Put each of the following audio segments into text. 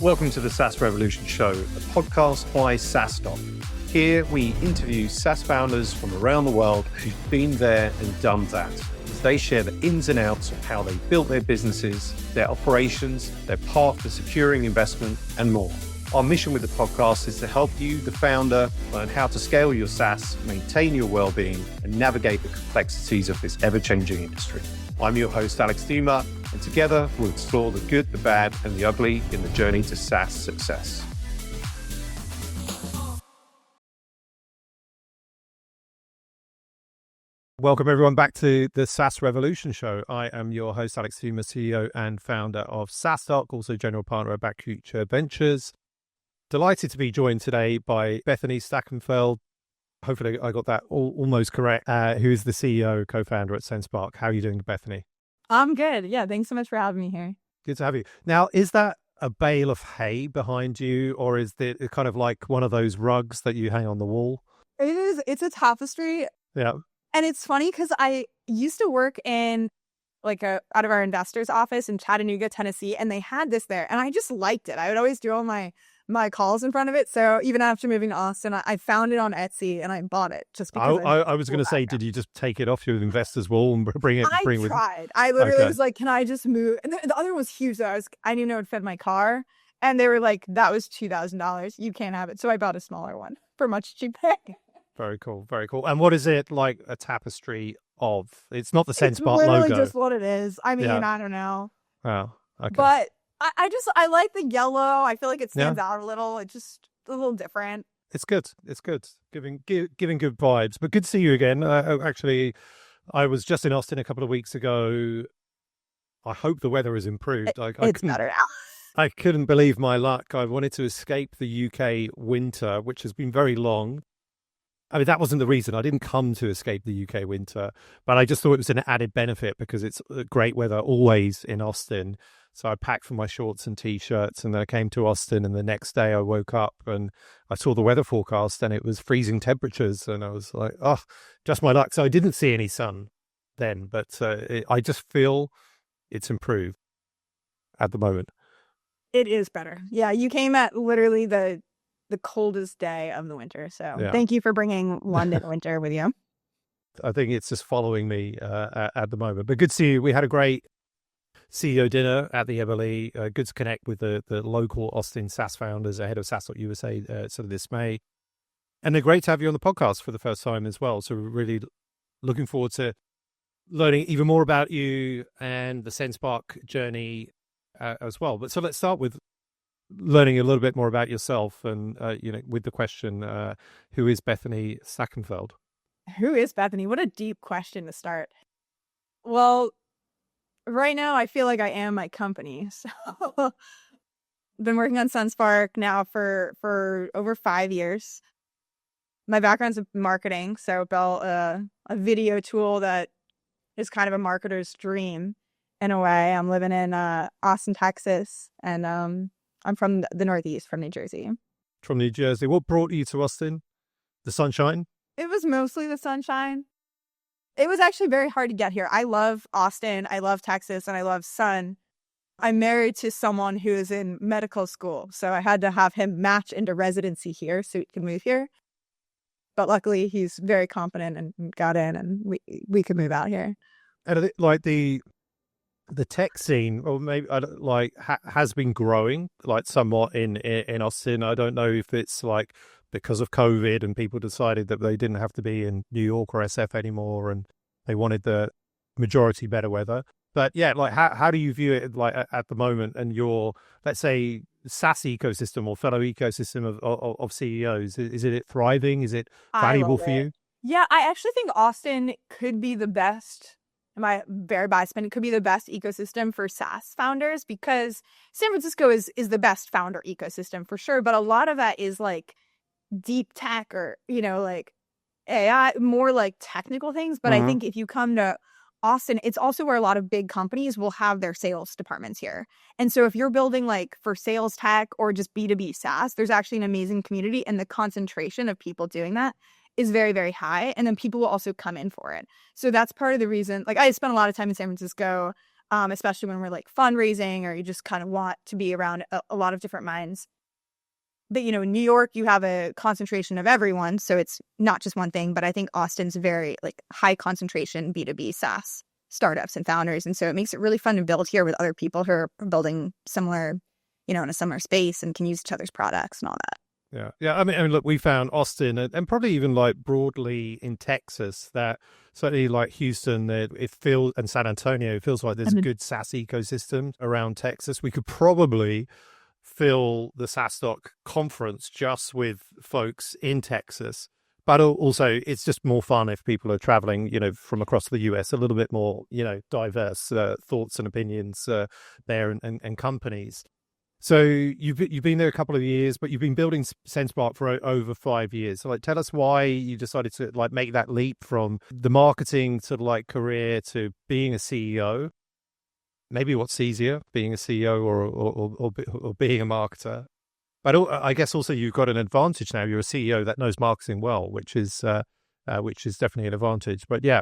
Welcome to the SaaS Revolution Show, a podcast by SaaStock. Here we interview SaaS founders from around the world who've been there and done that, as they share the ins and outs of how they built their businesses, their operations, their path to securing investment, and more. Our mission with the podcast is to help you, the founder, learn how to scale your SaaS, maintain your well-being, and navigate the complexities of this ever-changing industry. I'm your host, Alex Theuma, and together we'll explore the good, the bad, and the ugly in the journey to SaaS success. Welcome everyone back to the SaaS Revolution Show. I am your host, Alex Theuma, CEO and founder of SaaStock, also general partner at Back Future Ventures. Delighted to be joined today by Bethany Stachenfeld. Hopefully I got that almost correct, who is the CEO, co-founder at Sendspark. How are you doing, Bethany? I'm good. Yeah, thanks so much for having me here. Good to have you. Now, is that a bale of hay behind you, or is it kind of like one of those rugs that you hang on the wall? It is. It's a tapestry. Yeah. And it's funny because I used to work in out of our investor's office in Chattanooga, Tennessee, and they had this there, and I just liked it. I would always do all my calls in front of it. So even after moving to Austin, I found it on Etsy and I bought it just because I was going to say, did you just take it off your investor's wall and bring it? I tried. I literally was like, can I just move? And the other one was huge. So I didn't know it fit my car. And they were like, that was $2,000. You can't have it. So I bought a smaller one for much cheaper. Very cool. Very cool. And what is it like a tapestry of? It's not the Sendspark logo. It's literally just what it is. I mean, I don't know. Oh, okay. But I like the yellow. I feel like it stands out a little. It's just a little different. It's good. It's good. Giving good vibes. But good to see you again. Actually, I was just in Austin a couple of weeks ago. I hope the weather has improved. It's better now. I couldn't believe my luck. I wanted to escape the UK winter, which has been very long. I mean, that wasn't the reason. I didn't come to escape the UK winter, but I just thought it was an added benefit because it's great weather always in Austin. So I packed for my shorts and T-shirts, and then I came to Austin, and the next day I woke up and I saw the weather forecast and it was freezing temperatures, and I was like, oh, just my luck. So I didn't see any sun then, but I just feel it's improved at the moment. It is better. Yeah, you came at literally the coldest day of the winter. So Thank you for bringing London winter with you. I think it's just following me at the moment. But good to see you. We had a great CEO dinner at the Everly. Good to connect with the local Austin SaaS founders ahead of SaaStock USA sort of this May. And they're great to have you on the podcast for the first time as well. So we're really looking forward to learning even more about you and the Sendspark journey as well. But so let's start with learning a little bit more about yourself and, with the question, who is Bethany Stachenfeld? Who is Bethany? What a deep question to start. Well, right now I feel like I am my company. So I've been working on Sendspark now for over 5 years. My background's in marketing, so I built a video tool that is kind of a marketer's dream in a way. I'm living in Austin, Texas, and I'm from the Northeast, from New Jersey. From New Jersey. What brought you to Austin? The sunshine? It was mostly the sunshine. It was actually very hard to get here. I love Austin, I love Texas, and I love sun. I'm married to someone who is in medical school, so I had to have him match into residency here so he could move here. But luckily, he's very competent and got in, and we could move out here. And like the tech scene, or maybe has been growing somewhat in Austin. I don't know if it's because of COVID and people decided that they didn't have to be in New York or SF anymore, and they wanted the majority better weather. But yeah, how do you view it at the moment and your, let's say, SaaS ecosystem or fellow ecosystem of CEOs? Is it thriving? Is it valuable for you? Yeah, I actually think Austin could be the best. Am I very biased? But it could be the best ecosystem for SaaS founders because San Francisco is the best founder ecosystem for sure. But a lot of that is deep tech or, AI, more technical things. But I think if you come to Austin, it's also where a lot of big companies will have their sales departments here. And so if you're building for sales tech or just B2B SaaS, there's actually an amazing community, and the concentration of people doing that is very, very high. And then people will also come in for it. So that's part of the reason. I spent a lot of time in San Francisco. especially when we're like fundraising or you just kind of want to be around a lot of different minds. But, in New York, you have a concentration of everyone. So it's not just one thing, but I think Austin's very like high concentration B2B SaaS startups and founders. And so it makes it really fun to build here with other people who are building similar, in a similar space and can use each other's products and all that. Yeah. Yeah. I mean, look, we found Austin and probably even like broadly in Texas that certainly like Houston, it feels, and San Antonio, it feels like there's a good SaaS ecosystem around Texas. We could probably fill the SaaStock conference just with folks in Texas. But also, it's just more fun if people are traveling, from across the US, a little bit more, diverse thoughts and opinions there and companies. So you've been there a couple of years, but you've been building Sendspark for over 5 years. So tell us why you decided to make that leap from the marketing sort of career to being a CEO. Maybe what's easier, being a CEO or being a marketer. But I guess also you've got an advantage now. You're a CEO that knows marketing well, which is definitely an advantage. But yeah,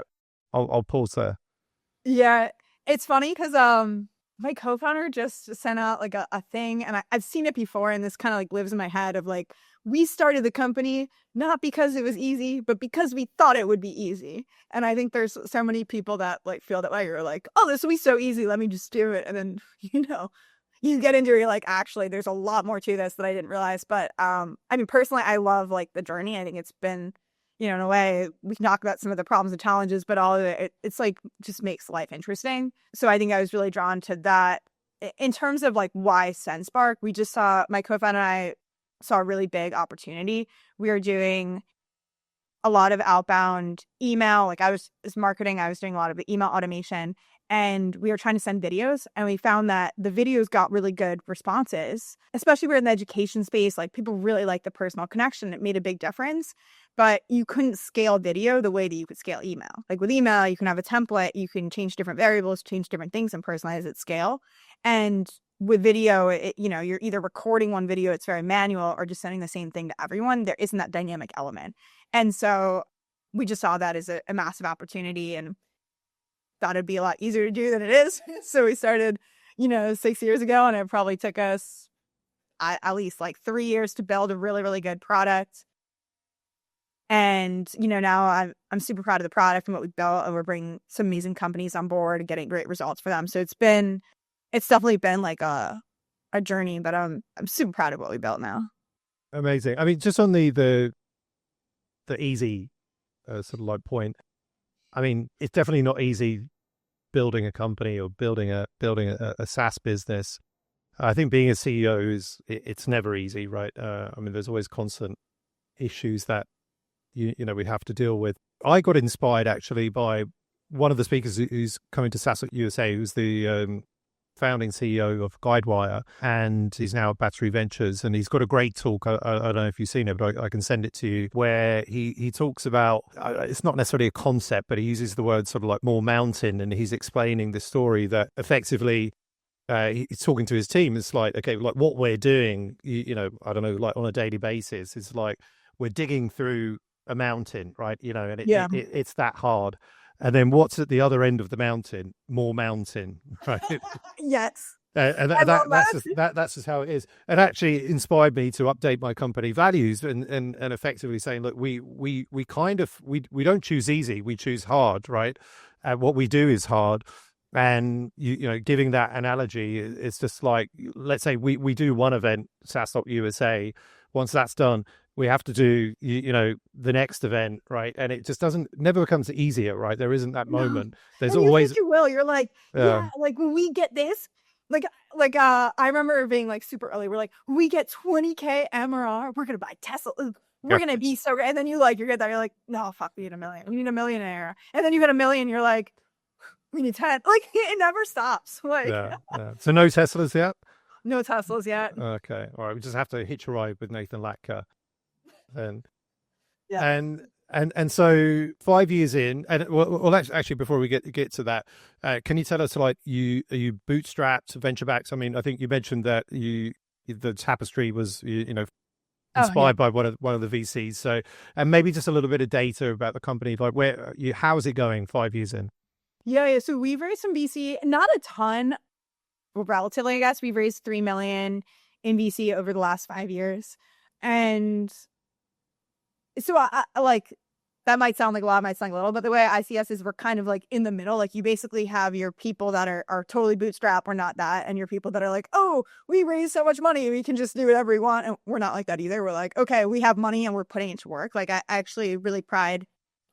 I'll pause there. Yeah, it's funny because my co-founder just sent out like a thing, and I've seen it before, and this kind of lives in my head of like, we started the company not because it was easy, but because we thought it would be easy. And I think there's so many people that feel that way. You're like, oh, this will be so easy, let me just do it. And then you get into it, you're like, actually, there's a lot more to this that I didn't realize. But I mean, personally, I love the journey. I think it's been, in a way, we can talk about some of the problems and challenges, but all of it's just makes life interesting. So I think I was really drawn to that. In terms of why Sendspark, we just saw, my co-founder and I saw a really big opportunity. We are doing a lot of outbound email. I was marketing, I was doing a lot of the email automation, and we were trying to send videos, and we found that the videos got really good responses, especially we're in the education space. People really like the personal connection. It made a big difference, but you couldn't scale video the way that you could scale email. With email, you can have a template, you can change different variables, change different things, and personalize at scale. And with video, you're either recording one video, it's very manual, or just sending the same thing to everyone. There isn't that dynamic element. And so we just saw that as a massive opportunity and thought it'd be a lot easier to do than it is. So we started, 6 years ago, and it probably took us at least 3 years to build a really, really good product. And, now I'm super proud of the product and what we've built, and we're bringing some amazing companies on board and getting great results for them. So it's definitely been a journey, but I'm super proud of what we built now. Amazing. I mean, just on the easy sort of point. I mean, it's definitely not easy building a company or building a SaaS business. I think being a CEO it's never easy, right? I mean, there's always constant issues that we have to deal with. I got inspired actually by one of the speakers who's coming to SaaStock USA, who's the founding CEO of Guidewire, and he's now at Battery Ventures, and he's got a great talk. I don't know if you've seen it, but I can send it to you, where he talks about, it's not necessarily a concept, but he uses the word sort of more mountain, and he's explaining the story that effectively he's talking to his team. It's okay, what we're doing, I don't know, on a daily basis, is we're digging through a mountain, right? And it's that hard. And then what's at the other end of the mountain? More mountain, right? Yes. And that's just how it is. And actually it inspired me to update my company values and effectively saying, look, we don't choose easy, we choose hard, right? And what we do is hard. And giving that analogy, it's just let's say we do one event, SaaStock USA. Once that's done, we have to do, the next event, right? And it just never becomes easier, right? There isn't that moment. There's always. You will. You're when we get this, I remember being super early. We're we get 20K MRR. We're gonna buy Tesla. We're gonna be so great. And then you get that. You're no, fuck, we need $1 million. We need $1 millionaire. And then you get $1 million. You're we need 10. It never stops. Yeah. So no Teslas yet. No Teslas yet. Okay. All right. We just have to hitch a ride with Nathan Latka. And so 5 years in, and well actually before we get to that, can you tell us are you bootstrapped, venture backed? I mean, I think you mentioned that the Tapestry was inspired by one of the VCs. So, and maybe just a little bit of data about the company, how is it going 5 years in? Yeah. So we've raised some VC, not a ton, well, relatively, I guess. We've raised 3 million in VC over the last 5 years. And so I like, that might sound like a lot, might sound like a little, but the way I see us is we're kind of like in the middle. Like you basically have your people that are totally bootstrap or not that, and your people that are like, oh, we raised so much money, we can just do whatever we want. And we're not like that either. We're like, okay, we have money and we're putting it to work. Like I actually really pride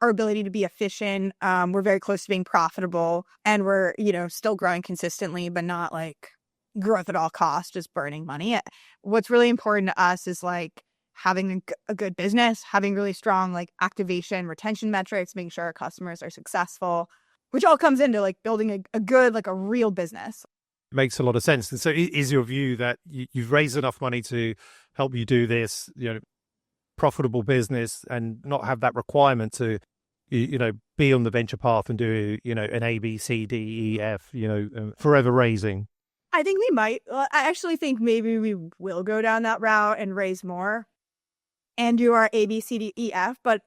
our ability to be efficient. We're very close to being profitable, and we're, still growing consistently, but not like growth at all costs, just burning money. What's really important to us is like having a good business, having really strong like activation, retention metrics, making sure our customers are successful, which all comes into like building a good, like a real business. Makes a lot of sense. And so is your view that you've raised enough money to help you do this, profitable business and not have that requirement to, be on the venture path and do, an A, B, C, D, E, F, forever raising? I think we might. I actually think maybe we will go down that route and raise more and do our A, B, C, D, E, F. But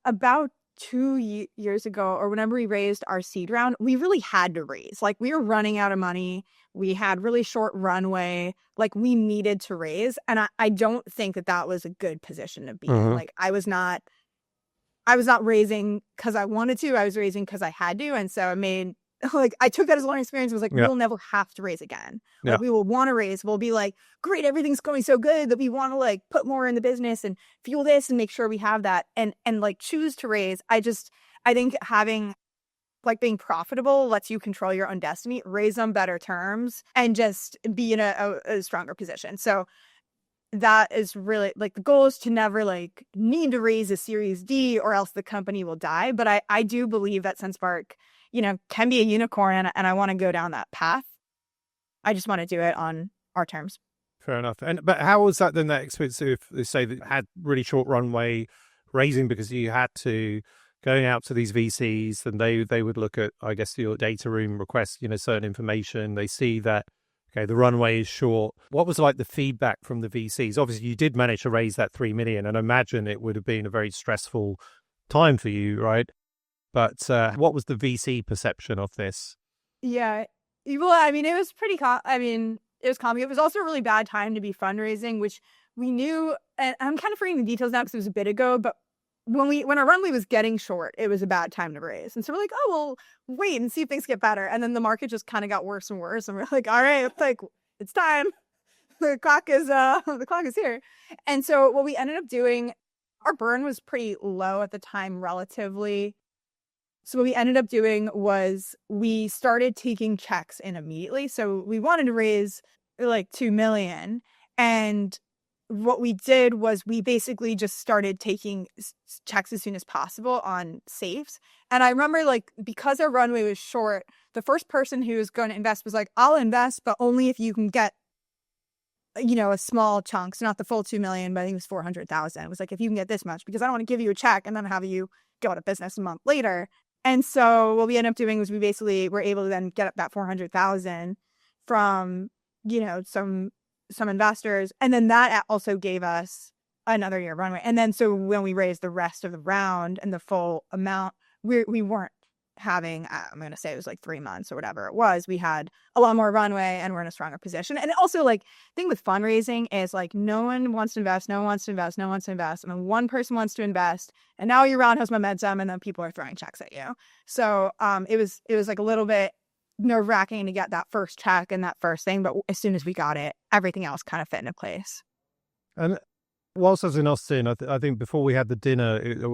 about 2 years ago, or whenever we raised our seed round, we really had to raise. Like we were running out of money. We had really short runway. Like we needed to raise. And I don't think that was a good position to be in. Like I was not raising because I wanted to. I was raising because I had to. And so I took that as a learning experience. It was like, we'll never have to raise again. Like we will want to raise. We'll be like, great, everything's going so good that we want to like put more in the business and fuel this and make sure we have that and like choose to raise. I think having like being profitable lets you control your own destiny, raise on better terms, and just be in a stronger position. So that is really like the goal is to never like need to raise a Series D or else the company will die. But I do believe that Sendspark, can be a unicorn, and I want to go down that path. I just want to do it on our terms. Fair enough. But how was that then, that experience, if they say that you had really short runway raising because you had to going out to these VCs and they would look at, I guess, your data room requests, certain information. They see that, okay, the runway is short. What was like the feedback from the VCs? Obviously, you did manage to raise that 3 million, and I imagine it would have been a very stressful time for you, right? But what was the VC perception of this? Yeah. Well, it was pretty it was comical. It was also a really bad time to be fundraising, which we knew, and I'm kind of forgetting the details now because it was a bit ago, but when our runway was getting short, it was a bad time to raise. And so we're like, oh, well, wait and see if things get better. And then the market just kind of got worse and worse. And we're like, all right, it's time. The clock is here. And so what we ended up doing, our burn was pretty low at the time relatively. So what we ended up doing was we started taking checks in immediately. So we wanted to raise like 2 million. And what we did was we basically just started taking checks as soon as possible on safes. And I remember like, because our runway was short, the first person who was going to invest was like, I'll invest, but only if you can get, a small chunk. So not the full 2 million, but I think it was 400,000. It was like, if you can get this much, because I don't want to give you a check and then have you go out of business a month later. And so what we ended up doing was we basically were able to then get up that 400,000 from, some investors. And then that also gave us another year runway. And then so when we raised the rest of the round and the full amount, we weren't having, I'm going to say it was like 3 months or whatever it was. We had a lot more runway and we're in a stronger position. And also like the thing with fundraising is like no one wants to invest. And then one person wants to invest and now your round has momentum and then people are throwing checks at you. So it was like a little bit nerve-wracking to get that first check and that first thing. But as soon as we got it, everything else kind of fit into place. And whilst I was in Austin, I think before we had the dinner, it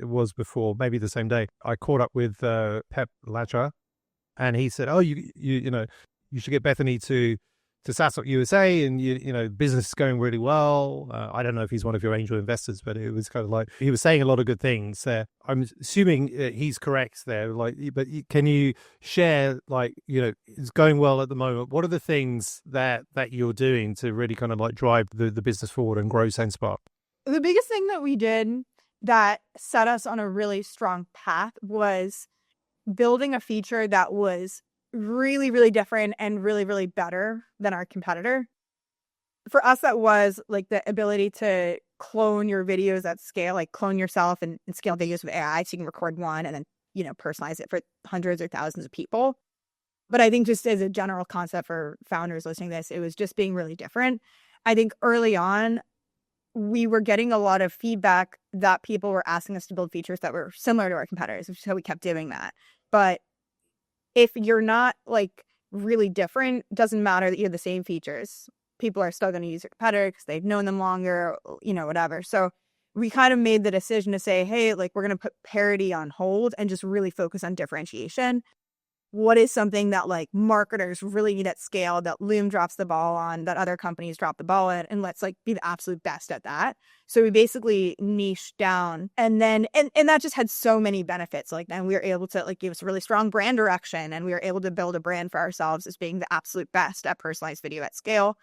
was before, maybe the same day, I caught up with Pep Ladger, and he said, "Oh, you should get Bethany to SaaStock USA, and business is going really well." I don't know if he's one of your angel investors, but it was kind of like he was saying a lot of good things there. I'm assuming he's correct there. But can you share, it's going well at the moment. What are the things that you're doing to really kind of like drive the business forward and grow Sendspark? The biggest thing that we did that set us on a really strong path was building a feature that was really, really different and really, really better than our competitor. For us, that was like the ability to clone your videos at scale, like clone yourself and scale videos with AI. So you can record one and then, personalize it for hundreds or thousands of people. But I think just as a general concept for founders listening to this, it was just being really different. I think early on, we were getting a lot of feedback that people were asking us to build features that were similar to our competitors, so we kept doing that. But if you're not like really different, it doesn't matter that you have the same features. People are still going to use your competitor because they've known them longer, whatever. So we kind of made the decision to say, hey, like we're going to put parity on hold and just really focus on differentiation. What is something that like marketers really need at scale, that Loom drops the ball on, that other companies drop the ball at, and let's like be the absolute best at that. So we basically niched down, and then and that just had so many benefits. Like then we were able to like give us a really strong brand direction, and we were able to build a brand for ourselves as being the absolute best at personalized video at scale.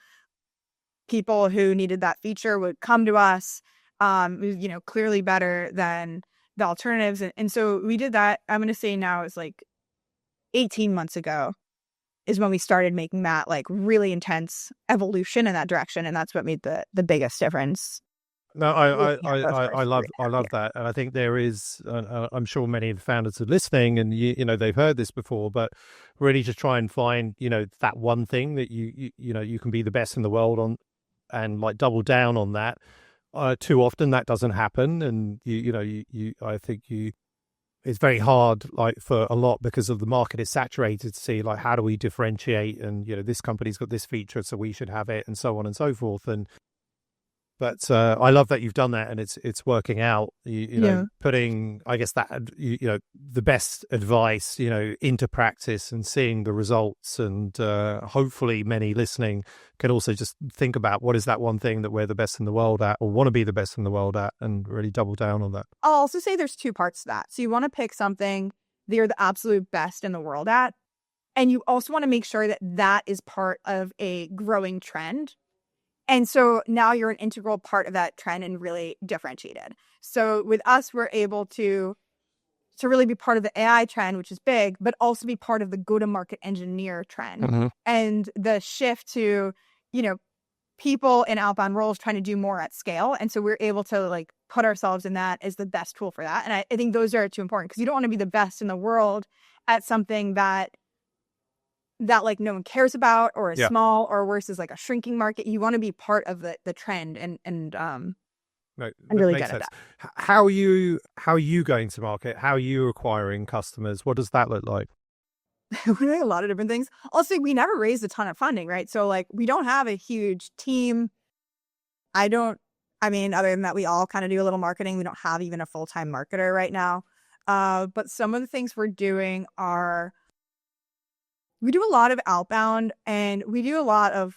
People who needed that feature would come to us, clearly better than the alternatives. And so we did that. I'm going to say now is like 18 months ago is when we started making that like really intense evolution in that direction. And that's what made the biggest difference. No, I love that. And I think there is, I'm sure many of the founders are listening and, they've heard this before, but really to try and find, that one thing that you can be the best in the world on and like double down on that. Too often that doesn't happen. And, I think it's very hard, like for a lot, because of the market is saturated, to see like, how do we differentiate? And, this company's got this feature, so we should have it, and so on and so forth. But I love that you've done that, and it's working out. Putting, I guess, that the best advice into practice and seeing the results, and hopefully many listening can also just think about what is that one thing that we're the best in the world at, or want to be the best in the world at, and really double down on that. I'll also say there's two parts to that. So you want to pick something that you're the absolute best in the world at, and you also want to make sure that that is part of a growing trend. And so now you're an integral part of that trend and really differentiated. So with us, we're able to really be part of the AI trend, which is big, but also be part of the go-to-market engineer trend. And the shift to, people in outbound roles trying to do more at scale. And so we're able to like put ourselves in that as the best tool for that. And I think those are too important, because you don't want to be the best in the world at something that like no one cares about, or is small, or worse is like a shrinking market. You want to be part of the trend and really get at that. How are you going to market? How are you acquiring customers? What does that look like? We're doing a lot of different things. Also, we never raised a ton of funding, right? So like we don't have a huge team. Other than that, we all kind of do a little marketing. We don't have even a full-time marketer right now. But some of the things we're doing are, we do a lot of outbound, and we do a lot of,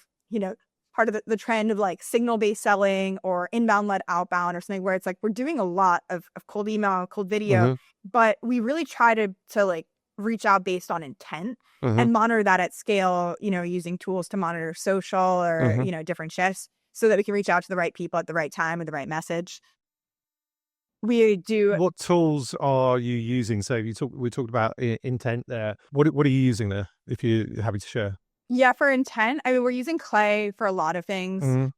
part of the trend of like signal-based selling or inbound-led outbound or something, where it's like we're doing a lot of cold email, cold video, but we really try to like reach out based on intent and monitor that at scale, using tools to monitor social or, different shifts, so that we can reach out to the right people at the right time with the right message. We do. What tools are you using? So we talked about intent there. What are you using there, if you're happy to share? Yeah, for intent, we're using Clay for a lot of things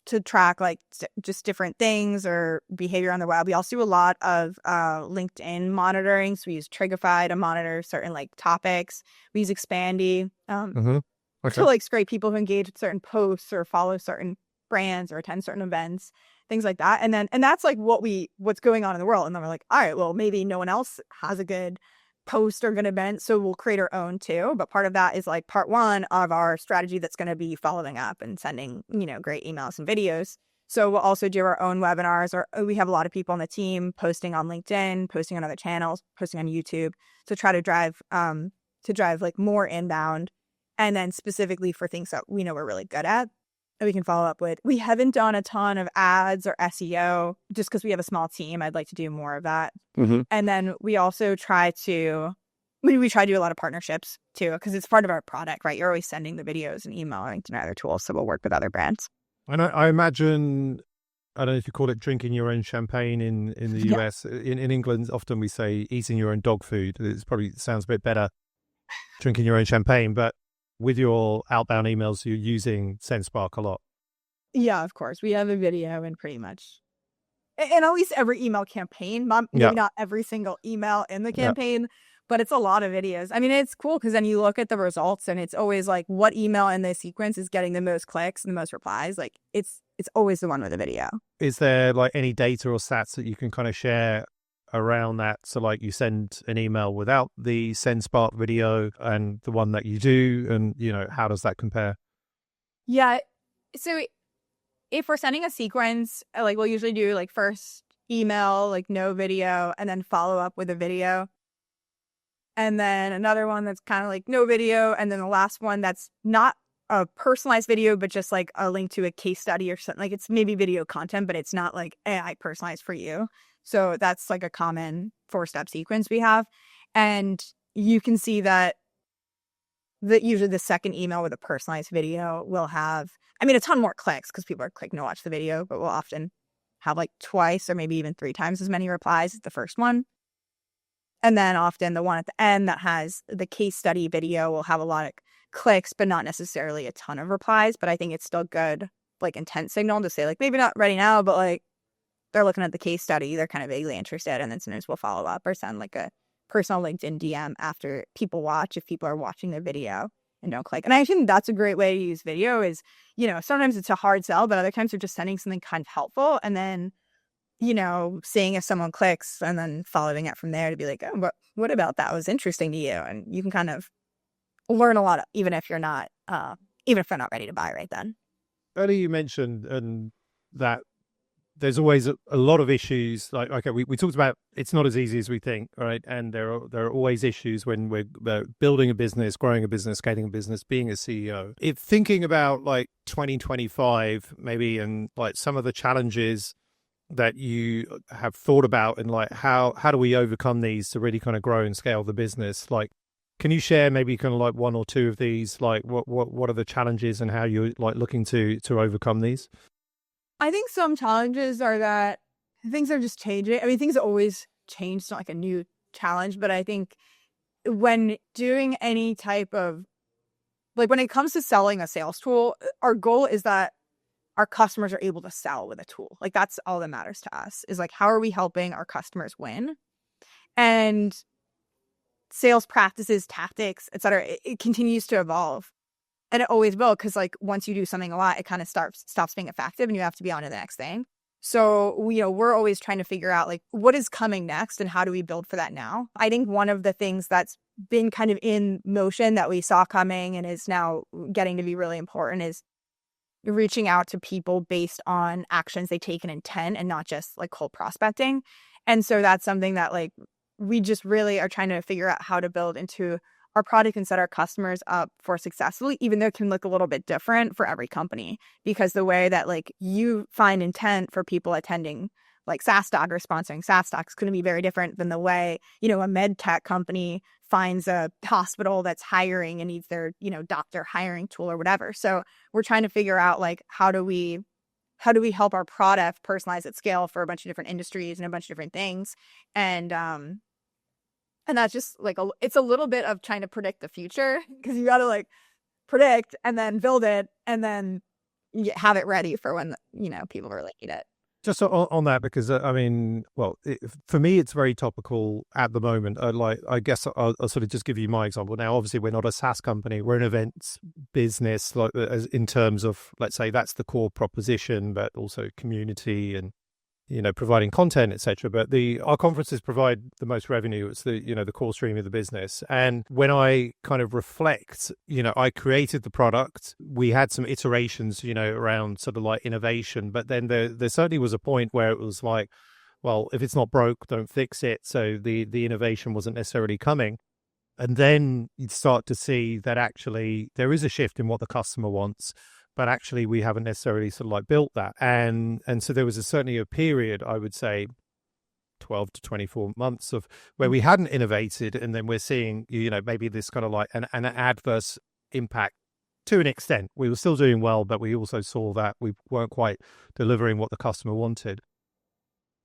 to track like just different things or behavior on the web. We also do a lot of LinkedIn monitoring. So we use Trigify to monitor certain like topics. We use Expandy to like scrape people who engage with certain posts or follow certain brands or attend certain events, things like that. And that's like what's going on in the world. And then we're like, all right, well, maybe no one else has a good post or good event, so we'll create our own too. But part of that is like part one of our strategy that's going to be following up and sending, great emails and videos. So we'll also do our own webinars, or we have a lot of people on the team posting on LinkedIn, posting on other channels, posting on YouTube to try to drive like more inbound. And then specifically for things that we know we're really good at, that we can follow up with. We haven't done a ton of ads or SEO just because we have a small team. I'd like to do more of that. And then we also try to do a lot of partnerships too, because it's part of our product, right? You're always sending the videos and emailing to other tools. So we'll work with other brands. And I imagine, I don't know if you call it drinking your own champagne in the US. In England, often we say eating your own dog food. It probably sounds a bit better, drinking your own champagne, but with your outbound emails, you're using Sendspark a lot. Yeah, of course. We have a video and pretty much in at least every email campaign, maybe not every single email in the campaign, but it's a lot of videos. I mean, it's cool because then you look at the results and it's always like what email in this sequence is getting the most clicks and the most replies. Like it's always the one with the video. Is there like any data or stats that you can kind of share around that? So like you send an email without the Sendspark video and the one that you do, and how does that compare? Yeah. So if we're sending a sequence, like we'll usually do like first email, like no video, and then follow up with a video. And then another one that's kind of like no video. And then the last one that's not a personalized video, but just like a link to a case study or something. Like it's maybe video content, but it's not like AI personalized for you. So that's like a common 4-step sequence we have. And you can see that usually the second email with a personalized video will have, a ton more clicks because people are clicking to watch the video, but we'll often have like twice or maybe even 3 times as many replies as the first one. And then often the one at the end that has the case study video will have a lot of clicks, but not necessarily a ton of replies. But I think it's still good, like intent signal to say like, maybe not ready now, but like they're looking at the case study, they're kind of vaguely interested. And then sometimes we'll follow up or send like a personal LinkedIn DM after people watch, if people are watching the video and don't click. And I think that's a great way to use video is, sometimes it's a hard sell, but other times they're just sending something kind of helpful. And then seeing if someone clicks and then following it from there to be like, oh, what about that was interesting to you? And you can kind of learn a lot, even if they're not ready to buy right then. Earlier you mentioned that there's always a lot of issues. Like, okay, we talked about it's not as easy as we think, right? And there are always issues when we're building a business, growing a business, scaling a business, being a CEO. If thinking about like 2025, maybe, and like some of the challenges that you have thought about, and like how do we overcome these to really kind of grow and scale the business? Like, can you share maybe kind of like 1 or 2 of these? Like, what are the challenges and how you're like looking to overcome these? I think some challenges are that things are just changing. Things always change. It's not like a new challenge, but I think when doing any type of, like when it comes to selling a sales tool, our goal is that our customers are able to sell with a tool. Like that's all that matters to us is like, how are we helping our customers win? And sales practices, tactics, et cetera, it continues to evolve. And it always will, because like once you do something a lot, it kind of stops being effective and you have to be on to the next thing. So, we're always trying to figure out like what is coming next and how do we build for that now? I think one of the things that's been kind of in motion that we saw coming and is now getting to be really important is reaching out to people based on actions they take and intent and not just like cold prospecting. And so that's something that like we just really are trying to figure out how to build into our product and set our customers up for successfully, even though it can look a little bit different for every company, because the way that like you find intent for people attending like SaaStock or sponsoring SaaStock is going to be very different than the way, a med tech company finds a hospital that's hiring and needs their, doctor hiring tool or whatever. So we're trying to figure out like, how do we help our product personalize at scale for a bunch of different industries and a bunch of different things. And that's just like, it's a little bit of trying to predict the future, because you got to like predict and then build it and then have it ready for when, people really need it. Just on that, because for me, it's very topical at the moment. I guess I'll sort of just give you my example. Now, obviously, we're not a SaaS company; we're an events business. Like, in terms of, let's say, that's the core proposition, but also community and providing content, etc. But our conferences provide the most revenue. It's the core stream of the business. And when I kind of reflect, I created the product. We had some iterations, around sort of like innovation. But then there certainly was a point where it was like, well, if it's not broke, don't fix it. So the innovation wasn't necessarily coming. And then you'd start to see that actually there is a shift in what the customer wants. But actually, we haven't necessarily sort of like built that. And so there was certainly a period, I would say, 12 to 24 months of where we hadn't innovated. And then we're seeing, maybe this kind of like an adverse impact to an extent. We were still doing well, but we also saw that we weren't quite delivering what the customer wanted.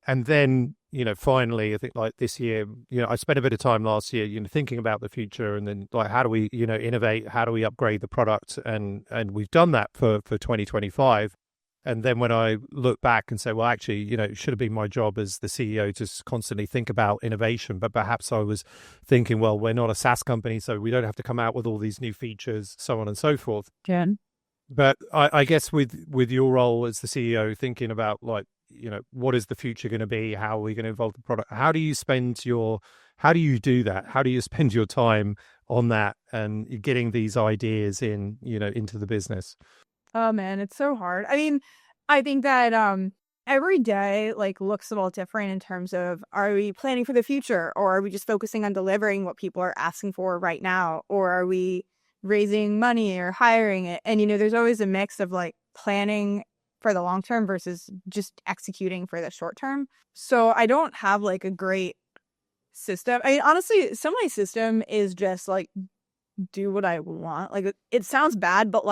And then, finally, I think like this year, I spent a bit of time last year, thinking about the future, and then like, how do we, innovate? How do we upgrade the product? And we've done that for 2025. And then when I look back and say, well, actually, it should have been my job as the CEO to constantly think about innovation. But perhaps I was thinking, well, we're not a SaaS company, so we don't have to come out with all these new features, so on and so forth. Jen. But I guess with your role as the CEO, thinking about what is the future going to be? How are we going to evolve the product? How do you do that? How do you spend your time on that and getting these ideas into the business? Oh man, it's so hard. I mean, I think that every day looks a little different in terms of, are we planning for the future, or are we just focusing on delivering what people are asking for right now, or are we raising money or hiring it? And there's always a mix of planning for the long term versus just executing for the short term. So I don't have a great system. I mean, honestly, some of my system is just do what I want. It sounds bad, but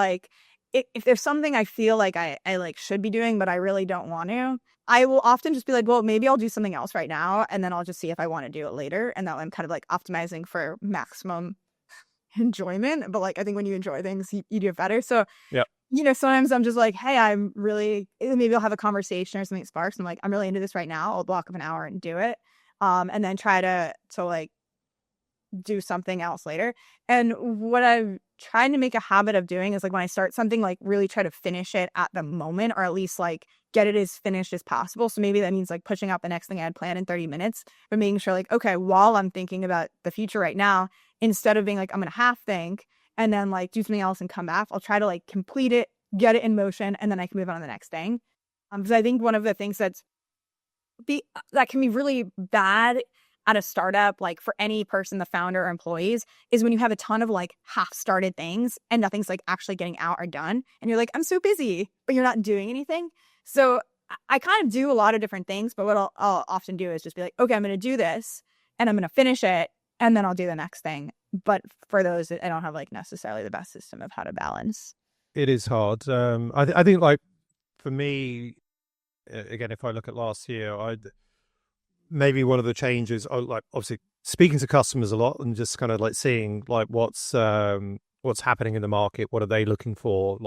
if there's something I feel I should be doing, but I really don't want to, I will often just be well, maybe I'll do something else right now, and then I'll just see if I want to do it later. And that way I'm kind of optimizing for maximum enjoyment. But I think when you enjoy things, you do it better. So yeah, sometimes I'm just hey, I'm really, maybe I'll have a conversation or something sparks. I'm really into this right now. I'll block up an hour and do it. And then try to do something else later. And what I've tried to make a habit of doing is when I start something, really try to finish it at the moment, or at least get it as finished as possible. So maybe that means pushing out the next thing I had planned in 30 minutes, but making sure okay, while I'm thinking about the future right now, instead of being I'm going to half think and then do something else and come back, I'll try to complete it, get it in motion, and then I can move on to the next thing. Because I think one of the things that can be really bad at a startup, for any person, the founder or employees, is when you have a ton of half-started things and nothing's actually getting out or done. And you're I'm so busy, but you're not doing anything. So I kind of do a lot of different things, but what I'll often do is just be okay, I'm going to do this and I'm going to finish it, and then I'll do the next thing. But for those, I don't have necessarily the best system of how to balance. It is hard. I think for me, again, if I look at last year, maybe one of the changes, obviously speaking to customers a lot and just kind of seeing what's happening in the market, what are they looking for,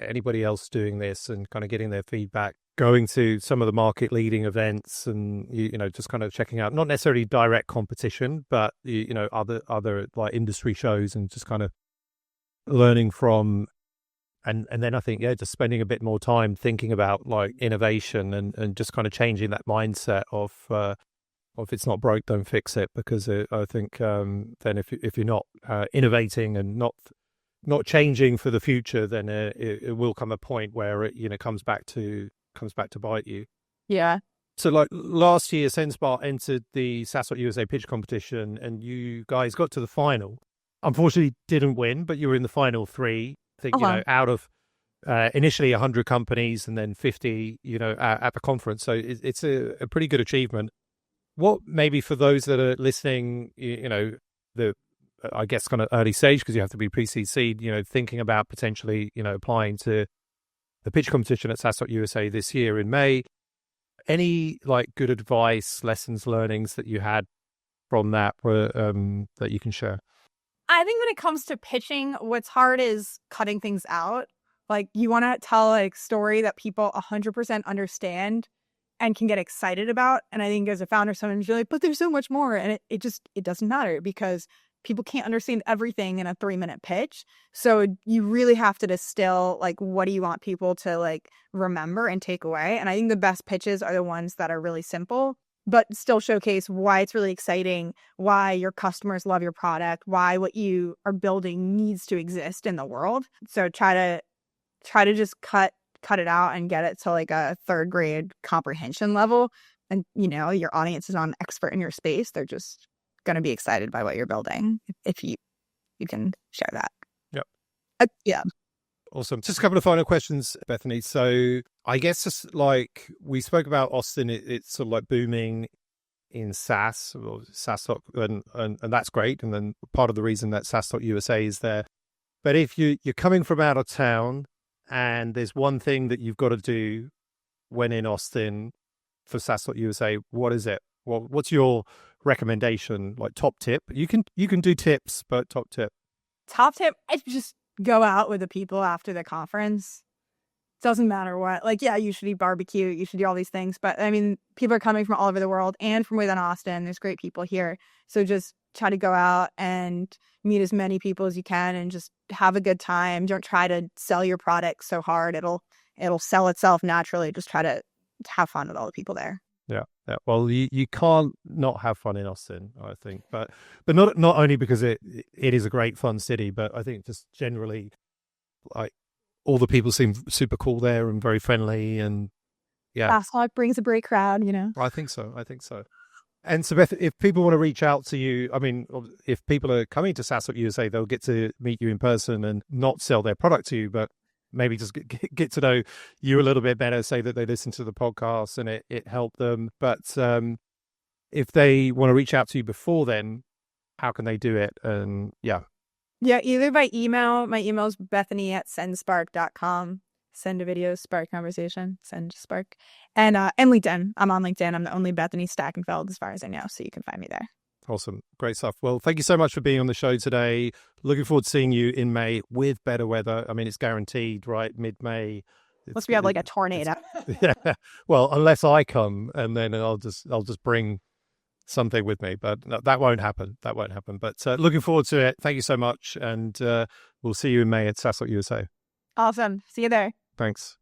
anybody else doing this, and kind of getting their feedback, going to some of the market leading events, and just kind of checking out not necessarily direct competition, but other industry shows, and just kind of learning from. And then I think, just spending a bit more time thinking about innovation and just kind of changing that mindset of if it's not broke, don't fix it. Because I think then if you're not innovating and not changing for the future, then it will come a point where it comes back to bite you. Yeah. So last year, Sendspark entered the SaaStock USA pitch competition, and you guys got to the final. Unfortunately, didn't win, but you were in the final three. I think, out of initially 100 companies and then 50, at the conference. So it's a pretty good achievement. What maybe for those that are listening, I guess kind of early stage, because you have to be pre-seed, thinking about potentially, applying to the pitch competition at SaaStock USA this year in May. Any good advice, lessons, learnings that you had from that that you can share? I think when it comes to pitching, what's hard is cutting things out. You want to tell a story that people 100% understand and can get excited about. And I think as a founder, sometimes you're but there's so much more. And it doesn't matter, because people can't understand everything in a 3-minute pitch. So you really have to distill, what do you want people to remember and take away? And I think the best pitches are the ones that are really simple, but still showcase why it's really exciting, why your customers love your product, why what you are building needs to exist in the world. So try to just cut it out and get it to a third grade comprehension level. And your audience is not an expert in your space. They're just going to be excited by what you're building if you can share that. Yep. Yeah. Awesome. Just a couple of final questions, Bethany. So I guess just we spoke about Austin, it's sort of booming in SaaS or SaaStock, and that's great. And then part of the reason that SaaStock USA is there. But if you're coming from out of town and there's one thing that you've got to do when in Austin for SaaStock USA, what is it? What's your recommendation? Top tip? You can do tips, but top tip. Top tip, I just go out with the people after the conference. doesn't matter what. Like, yeah, you should eat barbecue, you should do all these things. But I mean, people are coming from all over the world and from within Austin. There's great people here. So just try to go out and meet as many people as you can and just have a good time. Don't try to sell your product so hard. It'll sell itself naturally. Just try to have fun with all the people there. Yeah. Well, you can't not have fun in Austin, I think, but not only because it is a great fun city, but I think just generally, like, all the people seem super cool there and very friendly, and SaaStock brings a great crowd, I think so. And so, Beth, if people want to reach out to you, I mean, if people are coming to SaaStock USA, they'll get to meet you in person and not sell their product to you, but maybe just get to know you a little bit better, say that they listen to the podcast and it helped them. But if they want to reach out to you before then, how can they do it? And yeah, either by email. My email is bethany@sendspark.com. Send a video, spark conversation, send spark. And LinkedIn. I'm on LinkedIn. I'm the only Bethany Stachenfeld as far as I know, so you can find me there. Awesome. Great stuff. Well, thank you so much for being on the show today. Looking forward to seeing you in May with better weather. I mean, it's guaranteed, right? Mid-May. Unless we have like a tornado. Yeah. Well, unless I come, and then I'll just bring something with me, but no, that won't happen. But looking forward to it. Thank you so much. And we'll see you in May at SaaStock USA. Awesome. See you there. Thanks.